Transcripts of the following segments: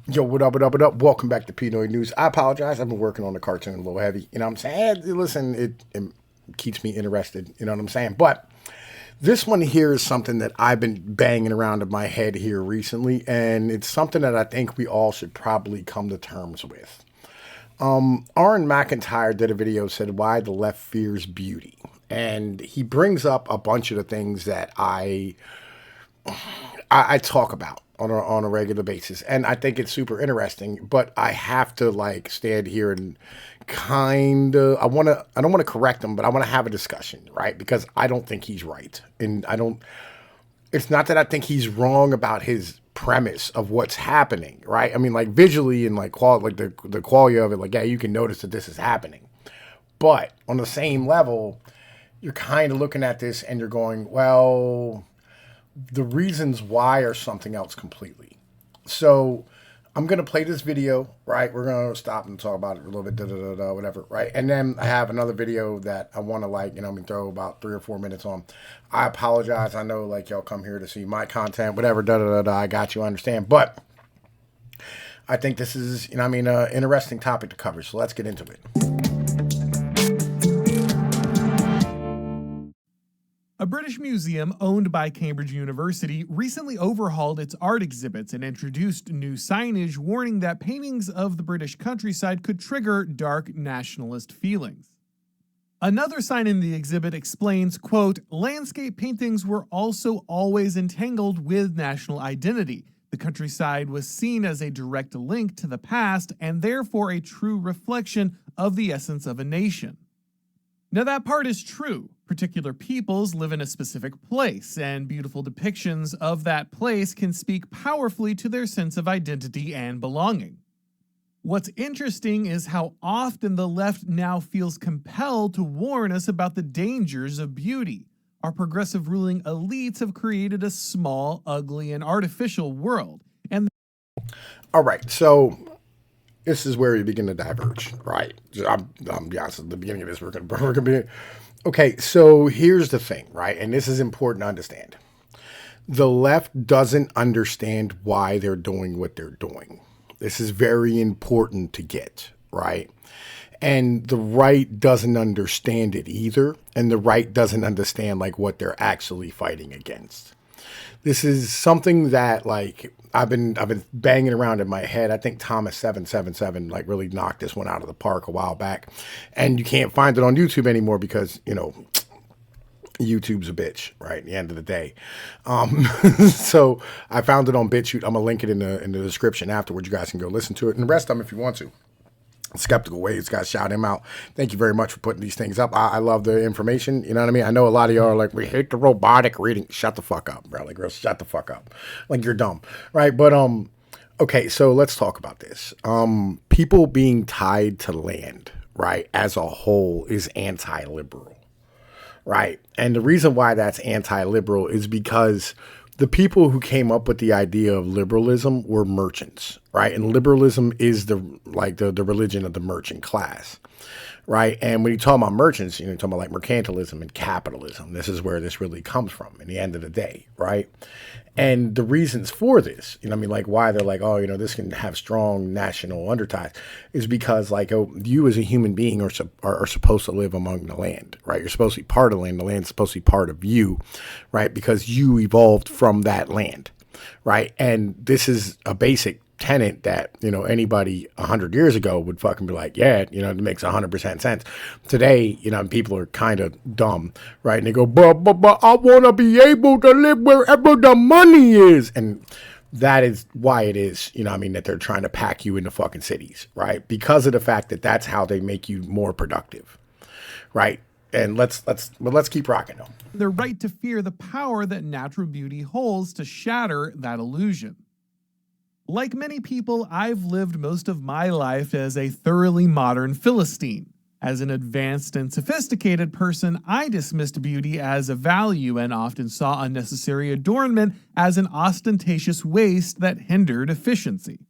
Yo, what up, what up, what up? Welcome back to Pnoid News. I apologize. I've been working on the cartoon a little heavy. You know what I'm saying? Listen, it keeps me interested. You know what I'm saying? But this one here is something that I've been banging around in my head here recently, and it's something that I think we all should probably come to terms with. Aaron McIntyre did a video said why the left fears beauty, and he brings up a bunch of the things that I talk about on a regular basis, and I think it's super interesting. But I have to like stand here and kind of I don't want to correct him, but I want to have a discussion, right? Because I don't think he's right, and I don't. It's not that I think he's wrong about his premise of what's happening, right? I mean, like visually and like the quality of it, like yeah, you can notice that this is happening, but on the same level, you're kind of looking at this and you're going, well, the reasons why are something else completely. So I'm going to play this video, right? We're going to stop and talk about it a little bit, whatever, right? And then I have another video that I want to throw about 3 or 4 minutes on. I apologize. I know like y'all come here to see my content, whatever, I got you, I understand. But I think this is, an interesting topic to cover. So let's get into it. A British museum owned by Cambridge University recently overhauled its art exhibits and introduced new signage warning that paintings of the British countryside could trigger dark nationalist feelings. Another sign in the exhibit explains, quote, landscape paintings were also always entangled with national identity. The countryside was seen as a direct link to the past and therefore a true reflection of the essence of a nation. Now that part is true. Particular peoples live in a specific place, and beautiful depictions of that place can speak powerfully to their sense of identity and belonging. What's interesting is how often the left now feels compelled to warn us about the dangers of beauty. Our progressive ruling elites have created a small, ugly, and artificial world. And all right, so this is where we begin to diverge, right? I'm be honest, at the beginning of this, we're gonna be okay. So here's the thing, right? And this is important to understand. The left doesn't understand why they're doing what they're doing. This is very important to get, right? And the right doesn't understand it either, and the right doesn't understand like what they're actually fighting against. This is something that like I've been banging around in my head. I think thomas777 like really knocked this one out of the park a while back, and you can't find it on YouTube anymore because YouTube's a bitch, right? At the end of the day. So I found it on BitChute. I'm gonna link it in the description afterwards. You guys can go listen to it, and the rest of them if you want to. Skeptical Waves, guys, shout him out. Thank you very much for putting these things up. I love the information. You know what I mean? I know a lot of y'all are like, we hate the robotic reading. Shut the fuck up, bro. Like, girl, shut the fuck up. Like, you're dumb, right? But okay, so let's talk about this. People being tied to land, right, as a whole is anti-liberal, right? And the reason why that's anti-liberal is because the people who came up with the idea of liberalism were merchants, right? And liberalism is the religion of the merchant class, right? And when you talk about merchants, you're talking about like mercantilism and capitalism. This is where this really comes from in the end of the day, right? And the reasons for this, like why they're like, oh, this can have strong national undertones is because like, oh, you as a human being are supposed to live among the land, right? You're supposed to be part of the land. The land's supposed to be part of you, right? Because you evolved from that land, right? And this is a basic tenet that, anybody 100 years ago would fucking be like, yeah, it makes 100% sense. Today, people are kind of dumb, right? And they go, but I want to be able to live wherever the money is. And that is why it is, that they're trying to pack you into fucking cities, right? Because of the fact that that's how they make you more productive, right? And let's keep rocking though. The right to fear the power that natural beauty holds to shatter that illusion. Like many people, I've lived most of my life as a thoroughly modern Philistine. As an advanced and sophisticated person, I dismissed beauty as a value and often saw unnecessary adornment as an ostentatious waste that hindered efficiency.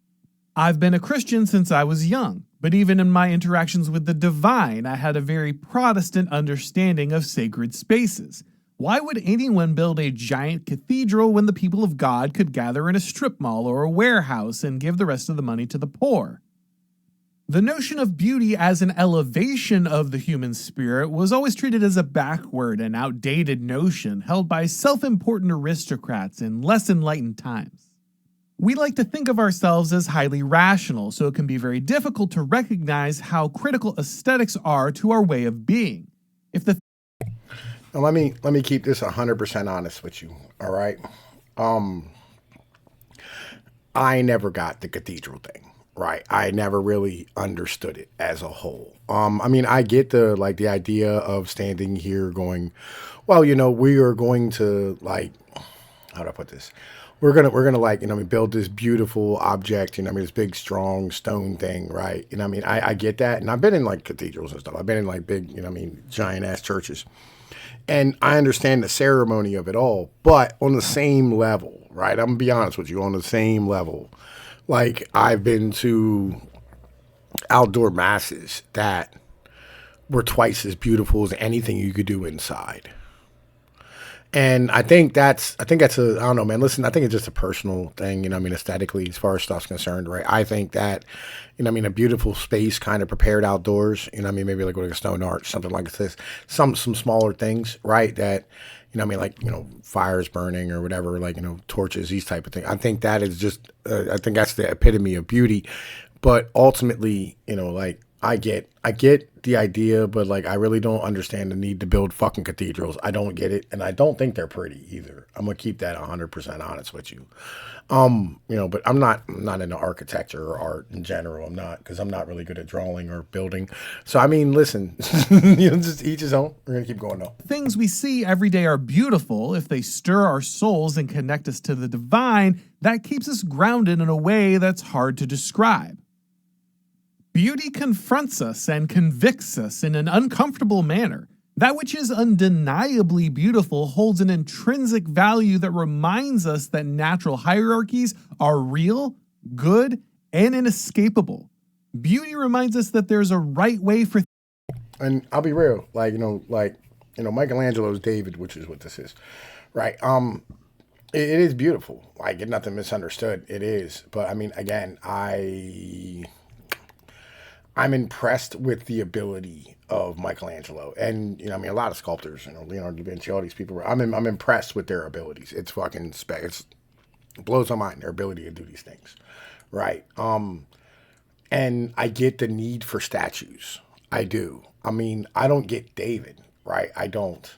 I've been a Christian since I was young, but even in my interactions with the divine, I had a very Protestant understanding of sacred spaces. Why would anyone build a giant cathedral when the people of God could gather in a strip mall or a warehouse and give the rest of the money to the poor? The notion of beauty as an elevation of the human spirit was always treated as a backward and outdated notion held by self-important aristocrats in less enlightened times. We like to think of ourselves as highly rational, so it can be very difficult to recognize how critical aesthetics are to our way of being. If the Now, let me keep this 100% honest with you, all right? I never got the cathedral thing, right? I never really understood it as a whole. I get the idea of standing here going, well, we are going to how do I put this? We're gonna build this beautiful object, this big strong stone thing, right? I get that, and I've been in cathedrals and stuff. I've been in big, giant ass churches. And I understand the ceremony of it all, but on the same level, right? I'm gonna be honest with you, on the same level. I've been to outdoor masses that were twice as beautiful as anything you could do inside. And I think that's I don't know, man. Listen, I think it's just a personal thing, aesthetically, as far as stuff's concerned, right? I think that, a beautiful space kind of prepared outdoors, maybe like a stone arch, something like this, some smaller things, right? That, fires burning or whatever, torches, these type of things. I think that is just, I think that's the epitome of beauty. But ultimately, I get the idea, but I really don't understand the need to build fucking cathedrals. I don't get it, and I don't think they're pretty either. I'm gonna keep that 100% honest with you. But I'm not into architecture or art in general. I'm not, because I'm not really good at drawing or building. So listen, just each his own. We're gonna keep going though. things we see every day are beautiful, if they stir our souls and connect us to the divine, that keeps us grounded in a way that's hard to describe. Beauty confronts us and convicts us in an uncomfortable manner. That which is undeniably beautiful holds an intrinsic value that reminds us that natural hierarchies are real, good, and inescapable. Beauty reminds us that there's a right way for And I'll be real, Michelangelo's David, which is what this is, right? It is beautiful. Get nothing misunderstood. It is, but again, I'm impressed with the ability of Michelangelo, and a lot of sculptors, Leonardo da Vinci, all these people. I'm impressed with their abilities. It's fucking it blows my mind, their ability to do these things, right? And I get the need for statues. I do. I don't get David, right? I don't.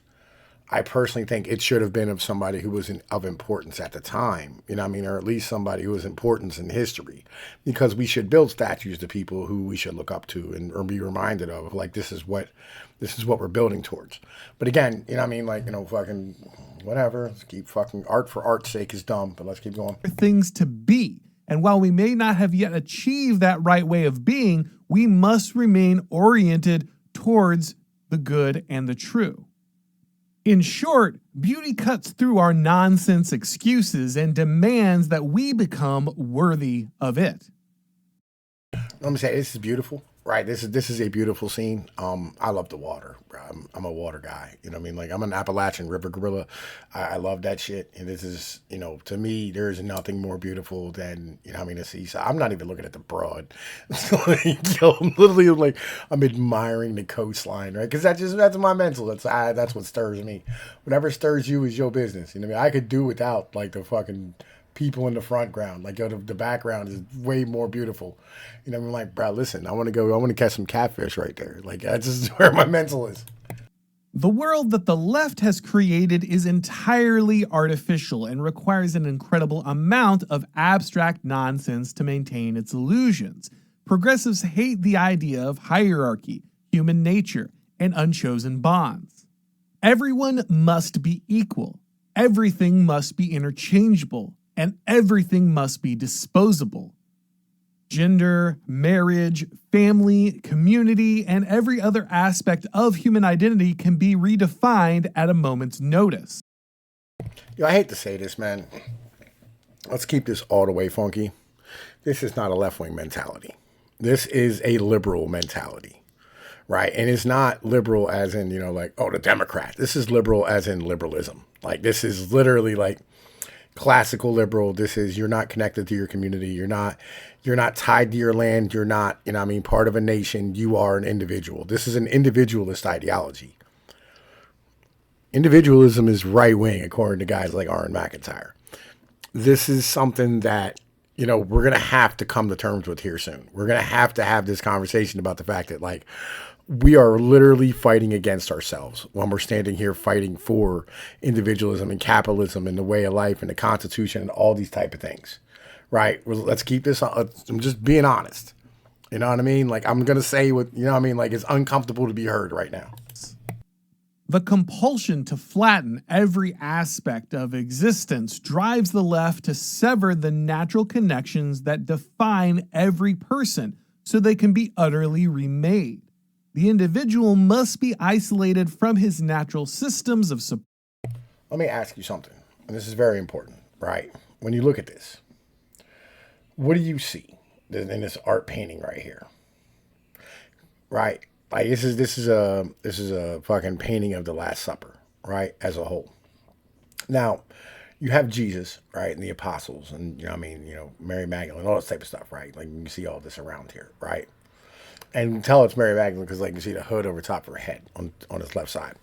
I personally think it should have been of somebody who was of importance at the time, or at least somebody who was importance in history, because we should build statues to people who we should look up to or be reminded of, this is what we're building towards. But again, fucking whatever. Let's keep fucking art for art's sake is dumb, but let's keep going. things to be. And while we may not have yet achieved that right way of being, we must remain oriented towards the good and the true. In short, beauty cuts through our nonsense excuses and demands that we become worthy of it. Let me say, this is beautiful, right? This is a beautiful scene. I love the water. I'm a water guy. I'm an Appalachian river gorilla. I love that shit. And this is, to me, there is nothing more beautiful than, the seaside. I'm not even looking at the broad. I'm literally I'm admiring the coastline, right? Because that's my mental. That's what stirs me. Whatever stirs you is your business. I could do without the fucking people in the front ground. The background is way more beautiful. Bro, listen, I want to catch some catfish right there. That's just where my mental is. The world that the left has created is entirely artificial and requires an incredible amount of abstract nonsense to maintain its illusions. Progressives hate the idea of hierarchy, human nature, and unchosen bonds. Everyone must be equal. Everything must be interchangeable. And everything must be disposable. Gender, marriage, family, community, and every other aspect of human identity can be redefined at a moment's notice. I hate to say this, man. Let's keep this all the way funky. This is not a left-wing mentality. This is a liberal mentality, right? And it's not liberal as in, like, oh, the Democrat. This is liberal as in liberalism. Like, this is literally like classical liberal. This is, you're not connected to your community. You're not tied to your land. You're not, part of a nation. You are an individual. This is an individualist ideology. Individualism is right wing, according to guys like Aaron McIntyre. This is something that, we're going to have to come to terms with here soon. We're going to have this conversation about the fact that, like, we are literally fighting against ourselves when we're standing here fighting for individualism and capitalism and the way of life and the Constitution and all these type of things, right? Well, let's keep this on. I'm just being honest. You know what I mean? Like, I'm going to say what, like, it's uncomfortable to be heard right now. The compulsion to flatten every aspect of existence drives the left to sever the natural connections that define every person so they can be utterly remade. The individual must be isolated from his natural systems of support. Let me ask you something, and this is very important, right? When you look at this, what do you see in this art painting right here? Right? Like, this is a fucking painting of the Last Supper, right? As a whole. Now, you have Jesus, right, and the apostles, and Mary Magdalene, all this type of stuff, right? Like, you see all this around here, right? And you can tell it's Mary Magdalene because, like, you see the hood over top of her head on his left side,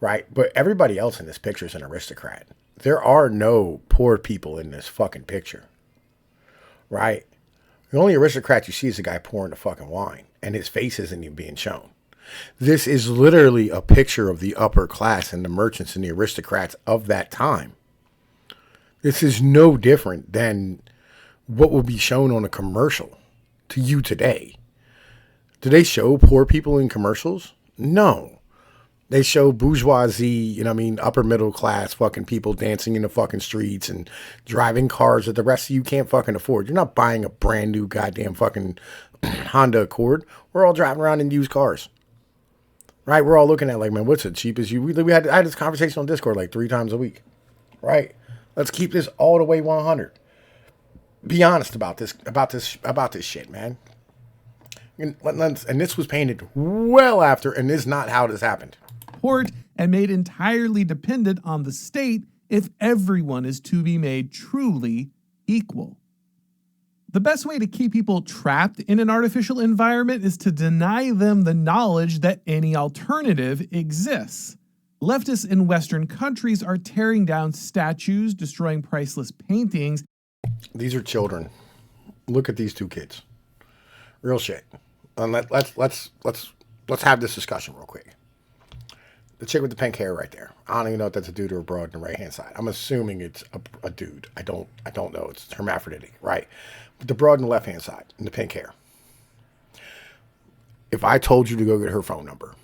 right? But everybody else in this picture is an aristocrat. There are no poor people in this fucking picture, right? The only aristocrat you see is a guy pouring the fucking wine, and his face isn't even being shown. This is literally a picture of the upper class and the merchants and the aristocrats of that time. This is no different than what will be shown on a commercial to you today. Do they show poor people in commercials? No. They show bourgeoisie, upper middle class fucking people dancing in the fucking streets and driving cars that the rest of you can't fucking afford. You're not buying a brand new goddamn fucking Honda Accord. We're all driving around in used cars. Right? We're all looking at, like, man, what's the cheapest you? I had this conversation on Discord like 3 times a week. Right? Let's keep this all the way 100. Be honest about this shit, man. And this was painted well after, and this is not how this happened. And made entirely dependent on the state if everyone is to be made truly equal. The best way to keep people trapped in an artificial environment is to deny them the knowledge that any alternative exists. Leftists in Western countries are tearing down statues, destroying priceless paintings. These are children. Look at these 2 kids. Real shit. And let's have this discussion real quick. The chick with the pink hair right there. I don't even know if that's a dude or a broad on the right hand side. I'm assuming it's a dude. I don't know. It's hermaphroditic, right? But the broad on the left hand side and the pink hair. If I told you to go get her phone number,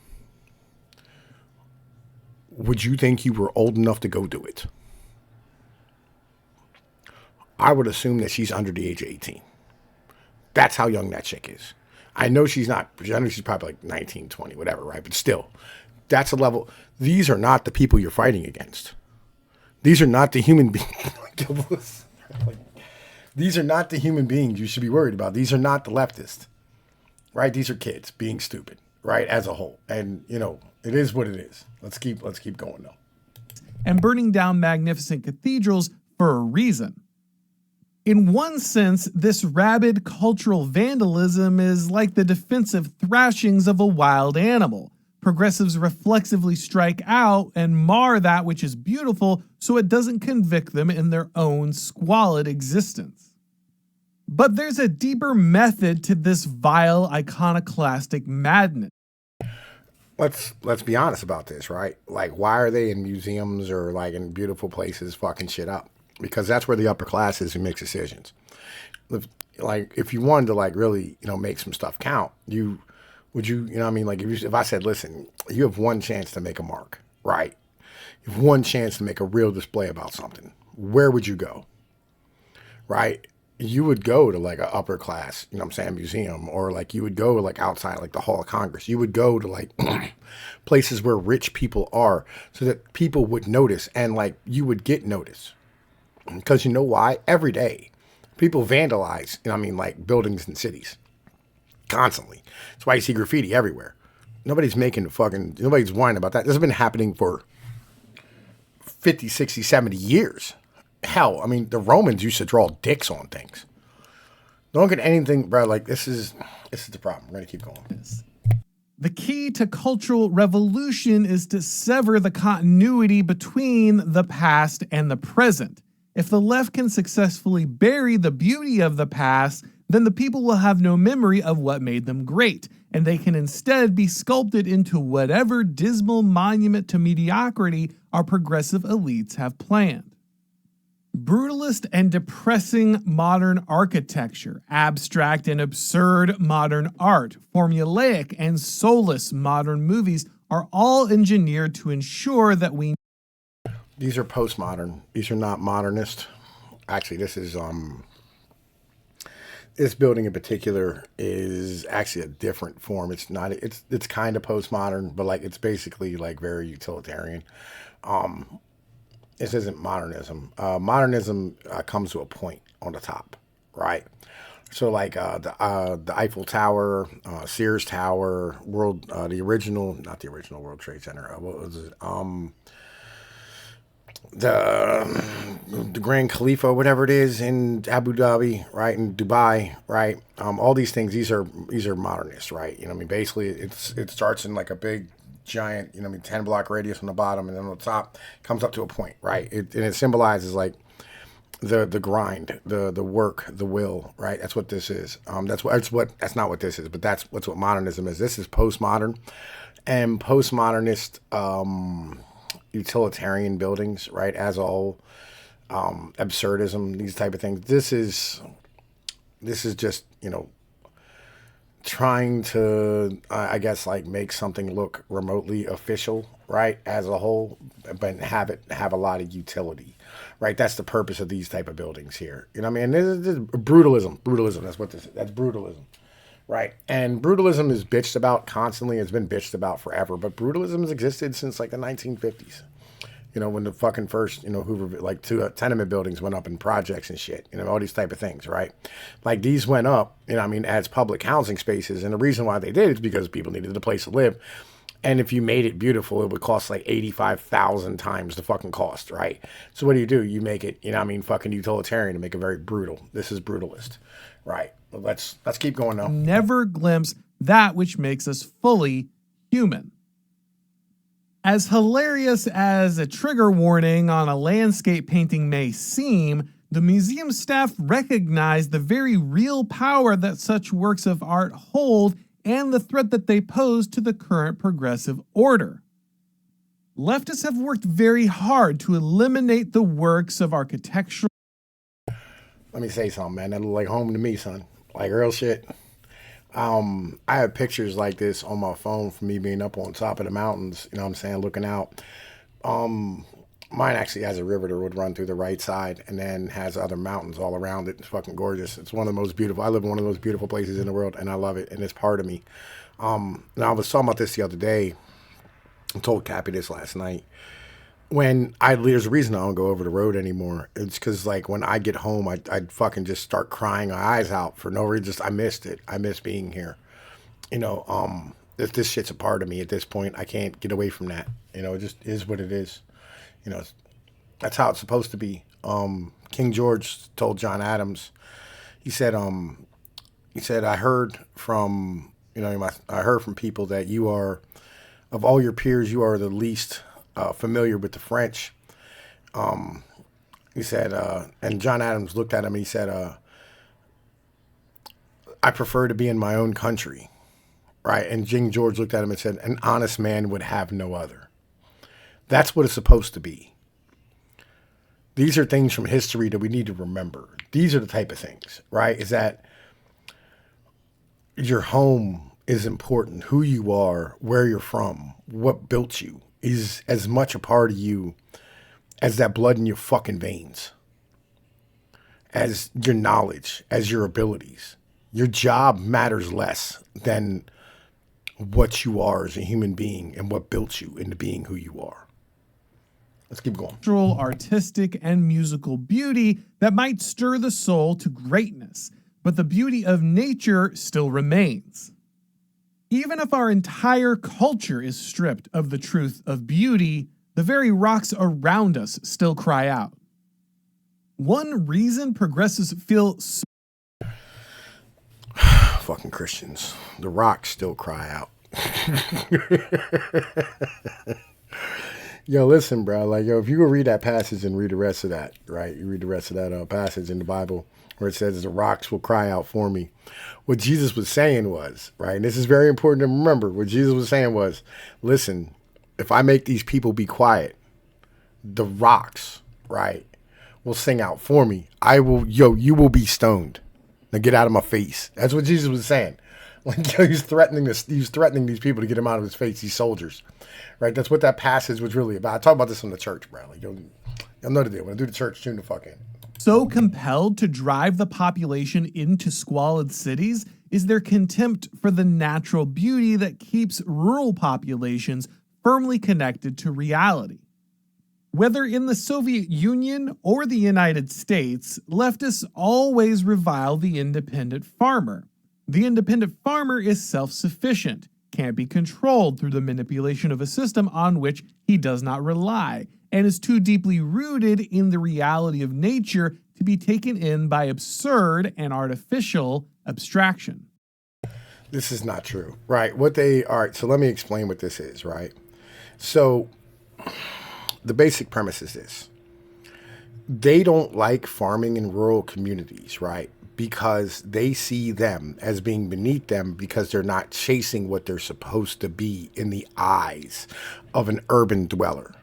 would you think you were old enough to go do it? I would assume that she's under the age of 18. That's how young that chick is. I know she's not. I know she's probably like 19, 20, whatever, right? But still, that's a level. These are not the people you're fighting against. These are not the human beings. These are not the human beings you should be worried about. These are not the leftists, right? These are kids being stupid, right? As a whole. And, it is what it is. Let's keep going, though. And burning down magnificent cathedrals for a reason. In one sense, this rabid cultural vandalism is like the defensive thrashings of a wild animal. Progressives reflexively strike out and mar that which is beautiful so it doesn't convict them in their own squalid existence. But there's a deeper method to this vile iconoclastic madness. Let's be honest about this, right? Like, why are they in museums or like in beautiful places fucking shit up? Because that's where the upper class is who makes decisions. If you wanted to like really, make some stuff count, like if I said, listen, you have one chance to make a mark, right? You have one chance to make a real display about something. Where would you go? Right? You would go to like an upper class, museum, or like you would go like outside like the Hall of Congress. You would go to like places where rich people are so that people would notice and like you would get notice. Because you know why? Every day, people vandalize, like buildings and cities. Constantly. That's why you see graffiti everywhere. Nobody's nobody's whining about that. This has been happening for 50, 60, 70 years. Hell, I mean, the Romans used to draw dicks on things. Don't get anything, bro. Like, this is the problem. We're going to keep going. The key to cultural revolution is to sever the continuity between the past and the present. If the left can successfully bury the beauty of the past, then the people will have no memory of what made them great, and they can instead be sculpted into whatever dismal monument to mediocrity our progressive elites have planned. Brutalist and depressing modern architecture, abstract and absurd modern art, formulaic and soulless modern movies are all engineered to ensure that we... These are postmodern. These are not modernist. Actually, this is this building in particular is actually a different form. It's not. It's kind of postmodern, but like it's basically like very utilitarian. This isn't modernism. Modernism comes to a point on the top, right? So like the Eiffel Tower, Sears Tower, the original, not the original World Trade Center. What was it? The Grand Khalifa, whatever it is, in Abu Dhabi, right, in Dubai, right. All these things, these are modernists, right. You know what I mean? Basically, it starts in like a big giant, 10-block radius on the bottom, and then on the top comes up to a point, right? It symbolizes like the grind, the work, the will, right? That's what this is. That's not what this is, but that's what modernism is. This is postmodern and postmodernist utilitarian buildings, right? As a whole, absurdism, these type of things. This is just trying to, I guess, like make something look remotely official, right, as a whole, but have a lot of utility, right? That's the purpose of these type of buildings here. You know what I mean? This is brutalism. That's what this is. That's brutalism, right? And brutalism is bitched about constantly. It's been bitched about forever, but brutalism has existed since like the 1950s. When the fucking first, Hoover, like 2 tenement buildings went up in projects and shit, all these type of things, right? Like these went up, as public housing spaces. And the reason why they did is because people needed a place to live. And if you made it beautiful, it would cost like 85,000 times the fucking cost, right? So what do? You make it, fucking utilitarian to make it very brutal. This is brutalist, right? Well, let's keep going now. Never glimpse that which makes us fully human. As hilarious as a trigger warning on a landscape painting may seem, the museum staff recognized the very real power that such works of art hold and the threat that they pose to the current progressive order. Leftists have worked very hard to eliminate the works of architectural... Let me say something, man. That look like home to me, son. Like real shit. I have pictures like this on my phone from me being up on top of the mountains, looking out. Mine actually has a river that would run through the right side and then has other mountains all around it. It's fucking gorgeous. It's one of the most beautiful. I live in one of the most beautiful places in the world, and I love it, and it's part of me. Now, I was talking about this the other day. I told Cappy this last night. There's a reason I don't go over the road anymore. It's because, like, when I get home, I'd fucking just start crying my eyes out for no reason. I missed it. I miss being here. If this shit's a part of me at this point, I can't get away from that. It just is what it is. That's how it's supposed to be. King George told John Adams, he said, I heard from, I heard from people that you are, of all your peers, you are the least familiar with the French. He said, and John Adams looked at him and he said, I prefer to be in my own country, right? And King George looked at him and said, an honest man would have no other. That's what it's supposed to be. These are things from history that we need to remember. These are the type of things, right? Is that your home is important. Who you are, where you're from, what built you is as much a part of you as that blood in your fucking veins, as your knowledge, as your abilities. Your job matters less than what you are as a human being and what built you into being who you are. Let's keep going. Artistic and musical beauty that might stir the soul to greatness, but the beauty of nature still remains. Even if our entire culture is stripped of the truth of beauty, the very rocks around us still cry out. One reason progressives feel so fucking Christians. The rocks still cry out. Yo, listen, bro. Like, yo, if you go read that passage and read the rest of that, right? You read the rest of that passage in the Bible where it says the rocks will cry out for me. What Jesus was saying was, right? And this is very important to remember. What Jesus was saying was, listen, if I make these people be quiet, the rocks, right, will sing out for me. You will be stoned. Now get out of my face. That's what Jesus was saying. Like, yo, he's threatening these people to get him out of his face, these soldiers. Right? That's what that passage was really about. I talk about this in the church, bro. Like, you'll know the deal. When I do the church, tune the fuck in. So compelled to drive the population into squalid cities is their contempt for the natural beauty that keeps rural populations firmly connected to reality. Whether in the Soviet Union or the United States, leftists always revile the independent farmer. The independent farmer is self-sufficient, can't be controlled through the manipulation of a system on which he does not rely, and is too deeply rooted in the reality of nature to be taken in by absurd and artificial abstraction. This is not true, right? So let me explain what this is, right? So the basic premise is this. They don't like farming in rural communities, right? Because they see them as being beneath them because they're not chasing what they're supposed to be in the eyes of an urban dweller.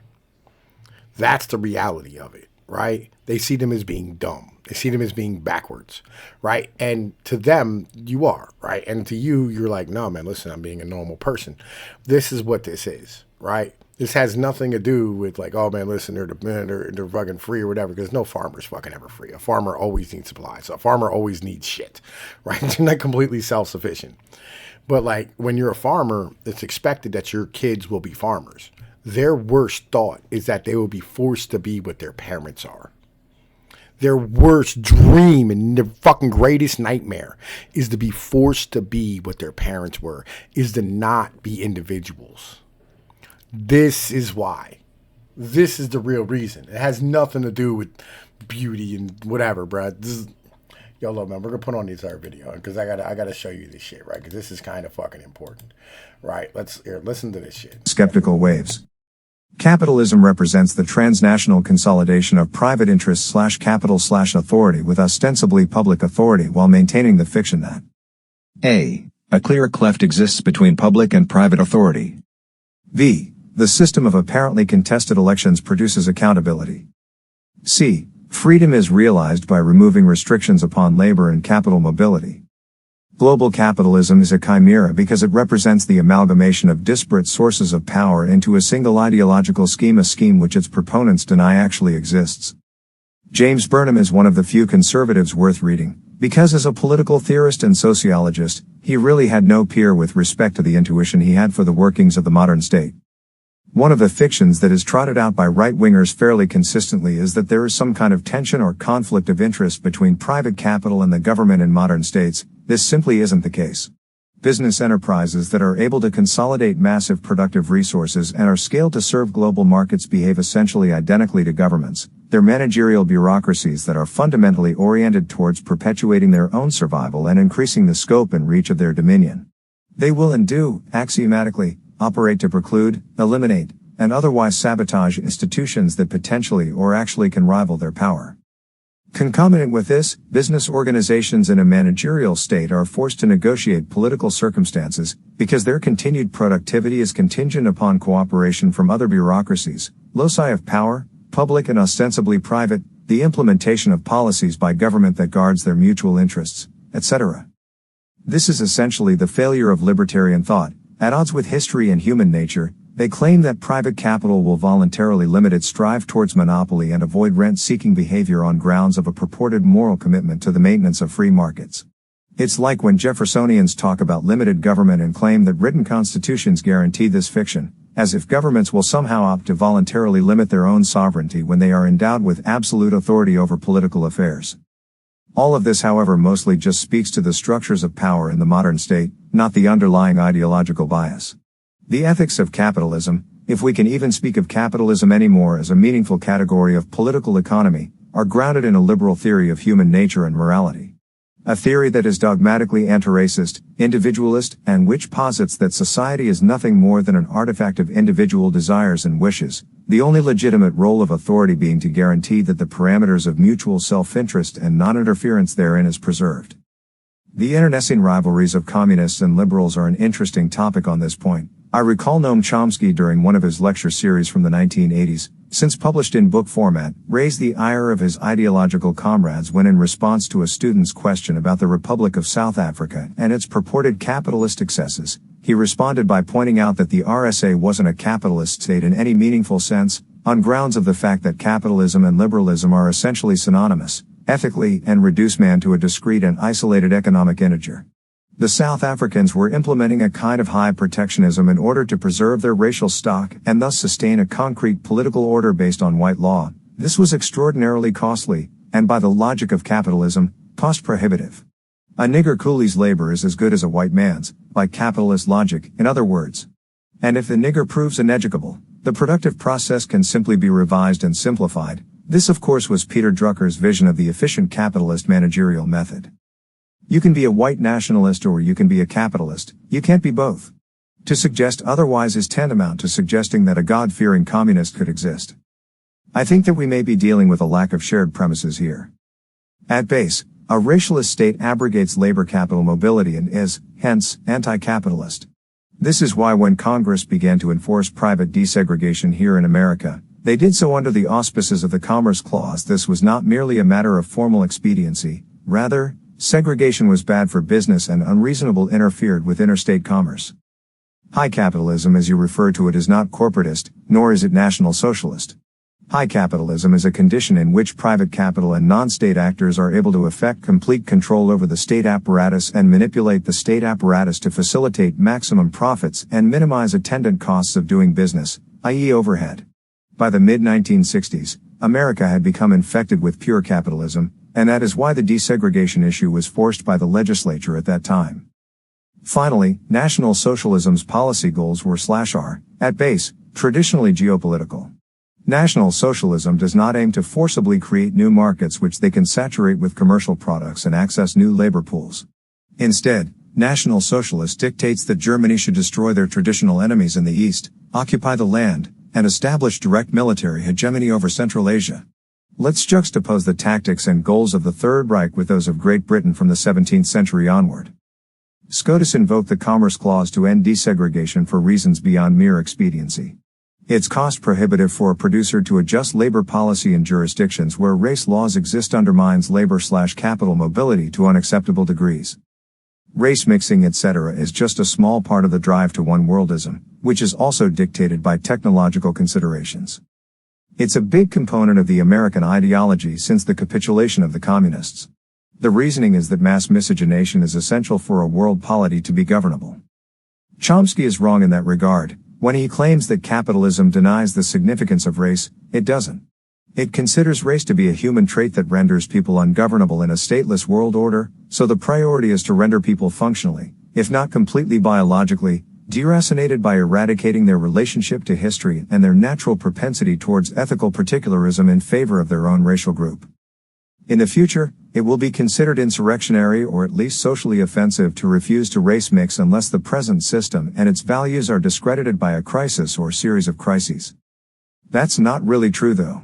That's the reality of it, right? They see them as being dumb. They see them as being backwards, right? And to them, you are, right? And to you, you're like, no, man, listen, I'm being a normal person. This is what this is, right? This has nothing to do with like, oh man, listen, they're fucking free or whatever, because no farmer's fucking ever free. A farmer always needs supplies. A farmer always needs shit, right? They're not completely self-sufficient. But like when you're a farmer, it's expected that your kids will be farmers. Their worst thought is that they will be forced to be what their parents are. Their worst dream and their fucking greatest nightmare is to be forced to be what their parents were, is to not be individuals. This is why. This is the real reason. It has nothing to do with beauty and whatever, bro. Yo, look, man, we're gonna put on the entire video because I gotta show you this shit, right? Because this is kind of fucking important, right? Listen to this shit. Skeptical waves. Capitalism represents the transnational consolidation of private interests/capital/authority with ostensibly public authority while maintaining the fiction that a clear cleft exists between public and private authority. B. The system of apparently contested elections produces accountability. C. Freedom is realized by removing restrictions upon labor and capital mobility. Global capitalism is a chimera because it represents the amalgamation of disparate sources of power into a single ideological scheme, a scheme which its proponents deny actually exists. James Burnham is one of the few conservatives worth reading, because as a political theorist and sociologist, he really had no peer with respect to the intuition he had for the workings of the modern state. One of the fictions that is trotted out by right-wingers fairly consistently is that there is some kind of tension or conflict of interest between private capital and the government in modern states. This simply isn't the case. Business enterprises that are able to consolidate massive productive resources and are scaled to serve global markets behave essentially identically to governments. They're managerial bureaucracies that are fundamentally oriented towards perpetuating their own survival and increasing the scope and reach of their dominion. They will and do, axiomatically, operate to preclude, eliminate, and otherwise sabotage institutions that potentially or actually can rival their power. Concomitant with this, business organizations in a managerial state are forced to negotiate political circumstances, because their continued productivity is contingent upon cooperation from other bureaucracies, loci of power, public and ostensibly private, the implementation of policies by government that guards their mutual interests, etc. This is essentially the failure of libertarian thought. At odds with history and human nature, they claim that private capital will voluntarily limit its drive towards monopoly and avoid rent-seeking behavior on grounds of a purported moral commitment to the maintenance of free markets. It's like when Jeffersonians talk about limited government and claim that written constitutions guarantee this fiction, as if governments will somehow opt to voluntarily limit their own sovereignty when they are endowed with absolute authority over political affairs. All of this, however, mostly just speaks to the structures of power in the modern state, not the underlying ideological bias. The ethics of capitalism, if we can even speak of capitalism anymore as a meaningful category of political economy, are grounded in a liberal theory of human nature and morality. A theory that is dogmatically anti-racist, individualist, and which posits that society is nothing more than an artifact of individual desires and wishes, the only legitimate role of authority being to guarantee that the parameters of mutual self-interest and non-interference therein is preserved. The internecine rivalries of communists and liberals are an interesting topic on this point. I recall Noam Chomsky during one of his lecture series from the 1980s, since published in book format, raised the ire of his ideological comrades when in response to a student's question about the Republic of South Africa and its purported capitalist excesses, he responded by pointing out that the RSA wasn't a capitalist state in any meaningful sense, on grounds of the fact that capitalism and liberalism are essentially synonymous, ethically, and reduce man to a discrete and isolated economic integer. The South Africans were implementing a kind of high protectionism in order to preserve their racial stock and thus sustain a concrete political order based on white law. This was extraordinarily costly, and by the logic of capitalism, cost prohibitive. A nigger coolie's labor is as good as a white man's, by capitalist logic, in other words. And if the nigger proves uneducable, the productive process can simply be revised and simplified. This, of course, was Peter Drucker's vision of the efficient capitalist managerial method. You can be a white nationalist or you can be a capitalist, you can't be both. To suggest otherwise is tantamount to suggesting that a God-fearing communist could exist. I think that we may be dealing with a lack of shared premises here. At base, a racialist state abrogates labor capital mobility and is, hence, anti-capitalist. This is why when Congress began to enforce private desegregation here in America, they did so under the auspices of the Commerce Clause. This was not merely a matter of formal expediency, rather, segregation was bad for business and unreasonable interfered with interstate commerce. High capitalism, as you refer to it, is not corporatist, nor is it national socialist. High capitalism is a condition in which private capital and non-state actors are able to effect complete control over the state apparatus and manipulate the state apparatus to facilitate maximum profits and minimize attendant costs of doing business, i.e. overhead. By the mid-1960s, America had become infected with pure capitalism, and that is why the desegregation issue was forced by the legislature at that time. Finally, National Socialism's policy goals were/are, at base, traditionally geopolitical. National Socialism does not aim to forcibly create new markets which they can saturate with commercial products and access new labor pools. Instead, National Socialist dictates that Germany should destroy their traditional enemies in the East, occupy the land, and establish direct military hegemony over Central Asia. Let's juxtapose the tactics and goals of the Third Reich with those of Great Britain from the 17th century onward. SCOTUS invoked the Commerce Clause to end desegregation for reasons beyond mere expediency. It's cost prohibitive for a producer to adjust labor policy in jurisdictions where race laws exist undermines labor/capital mobility to unacceptable degrees. Race mixing, etc. is just a small part of the drive to one-worldism, which is also dictated by technological considerations. It's a big component of the American ideology since the capitulation of the communists. The reasoning is that mass miscegenation is essential for a world polity to be governable. Chomsky is wrong in that regard. When he claims that capitalism denies the significance of race, it doesn't. It considers race to be a human trait that renders people ungovernable in a stateless world order, so the priority is to render people functionally, if not completely biologically, deracinated by eradicating their relationship to history and their natural propensity towards ethical particularism in favor of their own racial group. In the future, it will be considered insurrectionary or at least socially offensive to refuse to race mix unless the present system and its values are discredited by a crisis or series of crises. That's not really true though.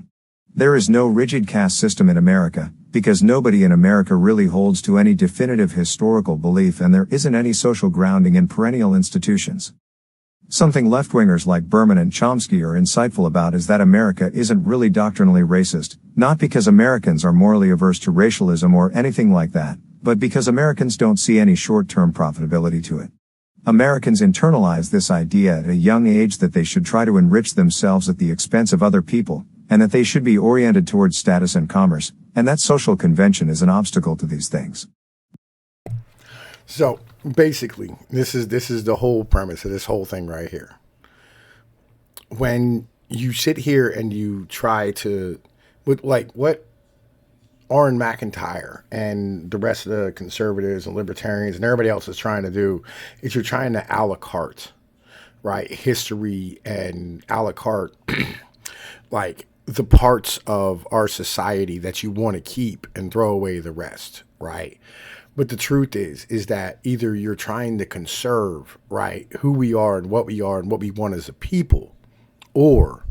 There is no rigid caste system in America, because nobody in America really holds to any definitive historical belief and there isn't any social grounding in perennial institutions. Something left-wingers like Berman and Chomsky are insightful about is that America isn't really doctrinally racist, not because Americans are morally averse to racialism or anything like that, but because Americans don't see any short-term profitability to it. Americans internalize this idea at a young age that they should try to enrich themselves at the expense of other people, and that they should be oriented towards status and commerce, and that social convention is an obstacle to these things. So basically, this is the whole premise of this whole thing right here. When you sit here and you try to, what Orrin McIntyre and the rest of the conservatives and libertarians and everybody else is trying to do is you're trying to a la carte, right? History and a la carte, like the parts of our society that you want to keep and throw away the rest, right? But the truth is that either you're trying to conserve, right, who we are and what we want as a people, or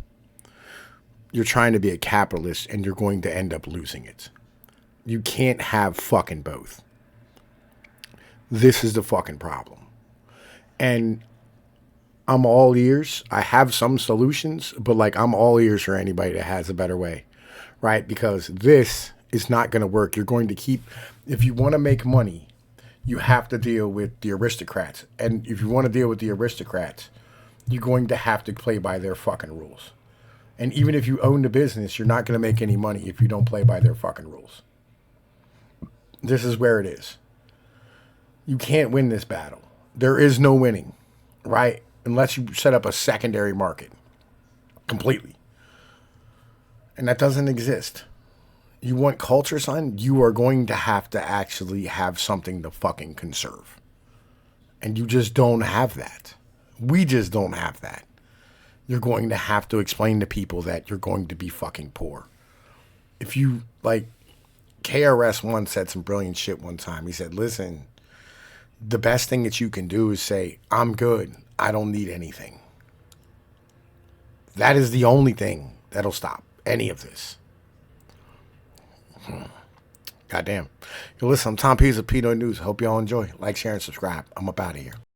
you're trying to be a capitalist and you're going to end up losing it. You can't have fucking both. This is the fucking problem. And I'm all ears. I have some solutions, but like I'm all ears for anybody that has a better way, right? Because this is not going to work. You're going to keep, if you want to make money, you have to deal with the aristocrats. And if you want to deal with the aristocrats, you're going to have to play by their fucking rules. And even if you own the business, you're not going to make any money if you don't play by their fucking rules. This is where it is. You can't win this battle. There is no winning, right? Unless you set up a secondary market completely. And that doesn't exist. You want culture, son? You are going to have actually have something to fucking conserve. And you just don't have that. We just don't have that. You're going to have to explain to people that you're going to be fucking poor. If you, like, KRS-One said some brilliant shit one time. He said, listen, the best thing that you can do is say, I'm good. I don't need anything. That is the only thing that'll stop any of this. Goddamn. Yo, listen, I'm Tom Pease of Pnoid News. Hope y'all enjoy. Like, share, and subscribe. I'm up out of here.